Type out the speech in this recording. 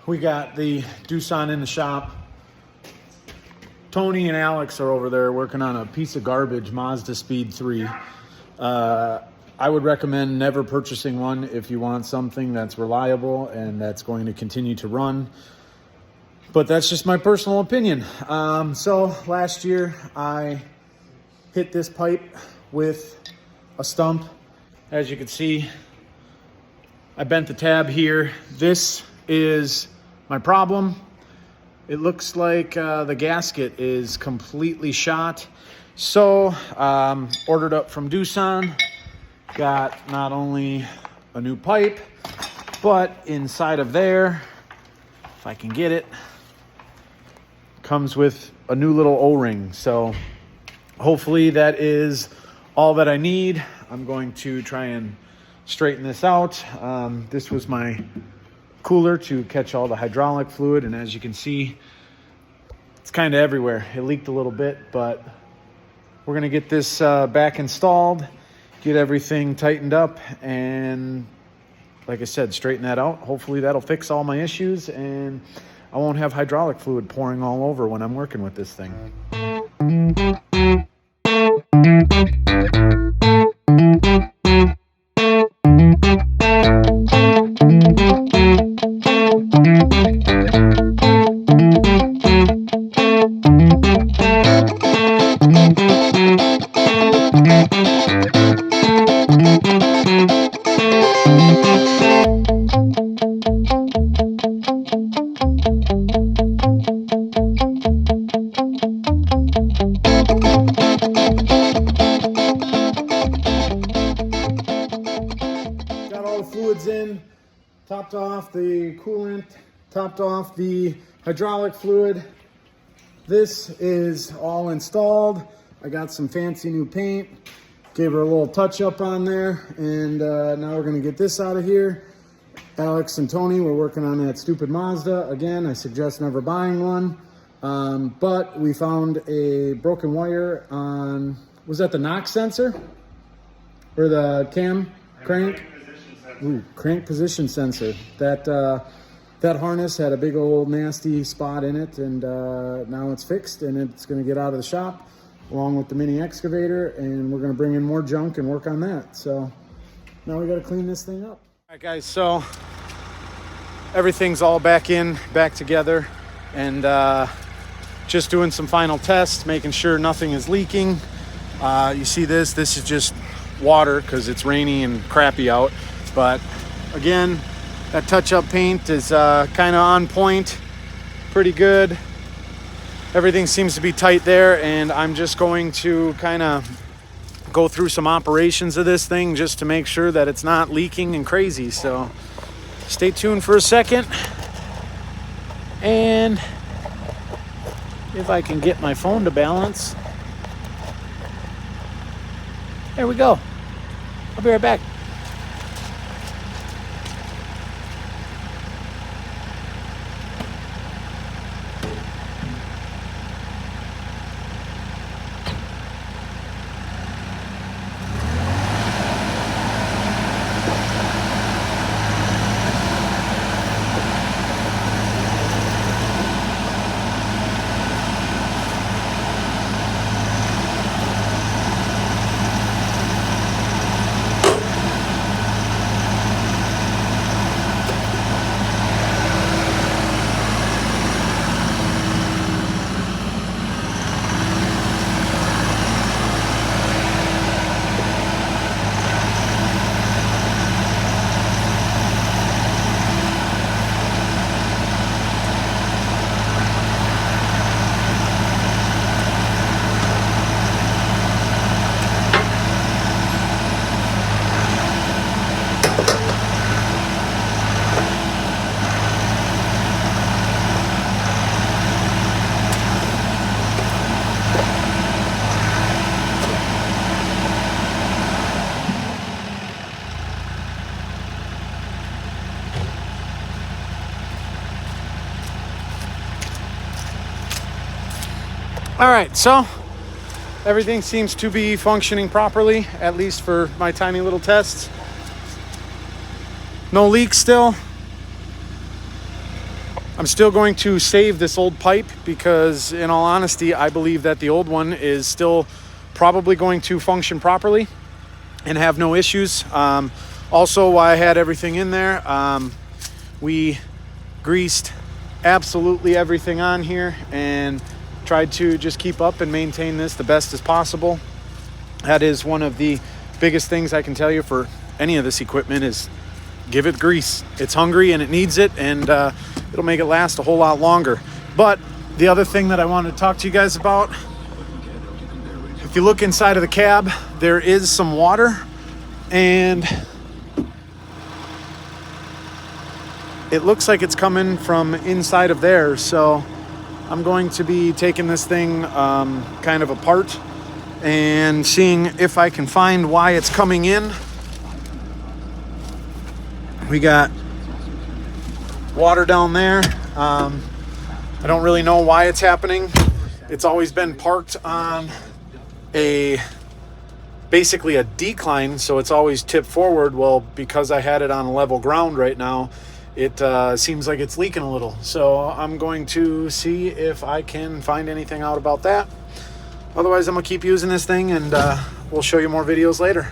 We got the doosan in the shop. Tony and Alex are over there working on a piece of garbage Mazda Speed 3. I would recommend never purchasing one if you want something that's reliable and that's going to continue to run. But that's just my personal opinion. So last year I hit this pipe with a stump. As you can see, I bent the tab here. This is my problem. It looks like the gasket is completely shot. So ordered up from Doosan. Got not only a new pipe, but inside of there, if I can get it, comes with a new little O-ring. So hopefully that is all that I need. I'm going to try and straighten this out. This was my cooler to catch all the hydraulic fluid, and as you can see, it's kind of everywhere. It leaked a little bit, but we're gonna get this back installed, get everything tightened up, and like I said, straighten that out. Hopefully that'll fix all my issues and I won't have hydraulic fluid pouring all over when I'm working with this thing. Fluids in, topped off the coolant, topped off the hydraulic fluid. This is all installed. I got some fancy new paint, gave her a little touch up on there, and now we're gonna get this out of here. Alex and Tony were working on that stupid Mazda. Again, I suggest never buying one, but we found a broken wire on, was that the knock sensor? Or the crank? Ooh, crank position sensor. That harness had a big old nasty spot in it, and now it's fixed and it's gonna get out of the shop along with the mini excavator, and we're gonna bring in more junk and work on that. So now we gotta clean this thing up. All right guys, so everything's all back together, and just doing some final tests, making sure nothing is leaking. You see this is just water because it's rainy and crappy out. But again, that touch-up paint is kind of on point, pretty good. Everything seems to be tight there, and I'm just going to kind of go through some operations of this thing just to make sure that it's not leaking and crazy. So stay tuned for a second. And if I can get my phone to balance. There we go. I'll be right back. All right, so everything seems to be functioning properly, at least for my tiny little tests. No leaks still. I'm still going to save this old pipe because, in all honesty, I believe that the old one is still probably going to function properly and have no issues. Also, while I had everything in there, we greased absolutely everything on here and tried to just keep up and maintain this the best as possible. That is one of the biggest things I can tell you for any of this equipment is give it grease. It's hungry and it needs it, and it'll make it last a whole lot longer. But the other thing that I wanted to talk to you guys about, if you look inside of the cab, there is some water, and it looks like it's coming from inside of there. So I'm going to be taking this thing kind of apart and seeing if I can find why it's coming in. We got water down there. I don't really know why it's happening. It's always been parked on basically a decline, so it's always tipped forward. Well, because I had it on level ground right now, it seems like it's leaking a little. So I'm going to see if I can find anything out about that. Otherwise, I'm gonna keep using this thing, and we'll show you more videos later.